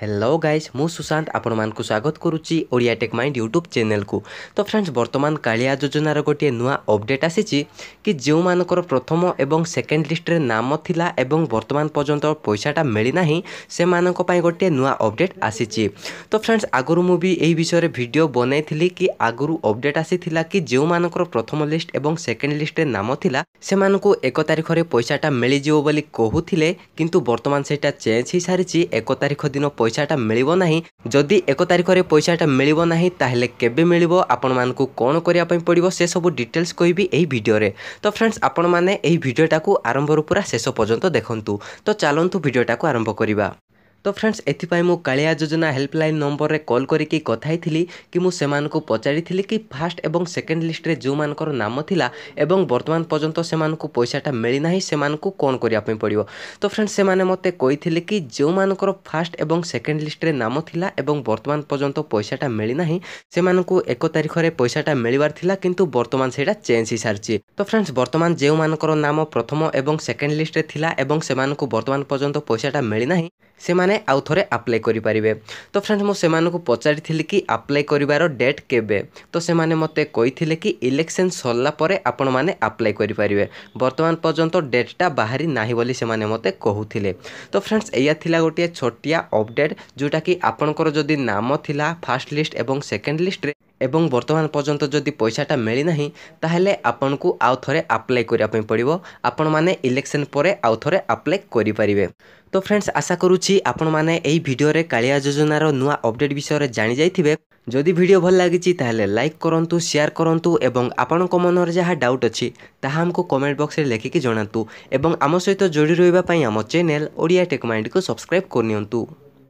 Hello guys मु सुशांत आपण मान को स्वागत करुच्ची Odia tech mind YouTube channel को। तो फ्रेंड्स वर्तमान कालिया योजनार गोटे नुआ अपडेट आसी कि जो मानकर प्रथम एवं सेकेंड लिस्ट रे नाम थिला एवं वर्तमान पर्यंत पैसाटा मिलना से मानक पई गोटे नुआ अपडेट आसी। तो फ्रेंड्स आगुरु मु भी एही विषय वीडियो बनैथिली कि आगुरु अपडेट आसीथिला कि जो मानकर प्रथम लिस्ट एवं सेकेंड लिस्ट रे नाम थिला से मानकु 1 तारिख रे पैसाटा मिल जिवो बोली कहूथिले, किंतु वर्तमान सेटा चेंज ही सारिछि। 1 तारिख दिन पैसाटा मिलिबो नाही। जदि 1 तारिख रे पैसाटा मिलिबो नाही ताहले केबे मिलिबो, आपण मानकु कोन करिया पई पड़िबो से सब डिटेल्स कहबी एही वीडियो रे। तो फ्रेंड्स आपण माने एही वीडियोटा को आरंभ रु पूरा शेष पर्यंत देखंतु। तो चलंतु वीडियोटा को आरंभ करिबा। तो फ्रेंड्स एथिपाई मु कालिया योजना हेल्पलाइन नंबर रे कॉल करिकी कथाई थिली कि मु सेमान को पचारि थिली कि फर्स्ट एवं सेकेंड लिस्ट रे जो मानकर नाम थिला एवं वर्तमान पर्यंत सेमान को पैसाटा मिली नाही, सेमान को कोन करिया पई पड़िबो। तो फ्रेंड्स से माने मते कहिथिले कि जो मानकर फर्स्ट एवं सेकेंड लिस्ट रे नाम थिला एवं वर्तमान पर्यंत पैसाटा मिली नाही सेमान को 1 तारिख रे पैसाटा मिलिबार थिला, किंतु वर्तमान सेटा चेंज ही सारछि। तो फ्रेंड्स वर्तमान जे मानकर नाम प्रथम एवं सेकेंड लिस्ट रे थिला एवं सेमान को वर्तमान पर्यंत पैसाटा मिली नाही से माने आउ थरे अप्लाई करि परिबे। तो फ्रेंड्स मो सेमान को पचारि थिली कि अप्लाई करिवार डेट केबे। तो से माने मते कहिथिले कि इलेक्शन सरला परे आपण माने अप्लाई करि परिबे, वर्तमान पर्यंत डेटटा बाहरी नाही बोली से माने मते कहूथिले। तो फ्रेंड्स एया थिला गोटे छोटिया अपडेट जोटा कि आपनकर जदि नाम थिला फर्स्ट लिस्ट एवं सेकेंड लिस्ट रे एवं वर्तमान पर्यंत जदि पैसाटा मिली नाही ताहले आपन को आउ थरे अप्लाई करिया पई पड़िबो। आपण माने इलेक्शन परे आउ थरे अप्लाई करि परिबे। तो फ्रेंड्स आशा करूची आपण माने एही वीडियो रे कालिया योजनार नुआ अपडेट विषय रे जानि जाइथिबे। जदि वीडियो भल लागिची ताहले लाइक करंतु, शेयर करंतु एवं आपनक मनर जहा डाउट अछि ताहा हमको कमेंट बॉक्स रे लेखिकी जणांतु एवं आम सहित जोड़ी रहिबा पई आम चैनल ओडिया टेक माइंड को सब्सक्राइब करनियंतु।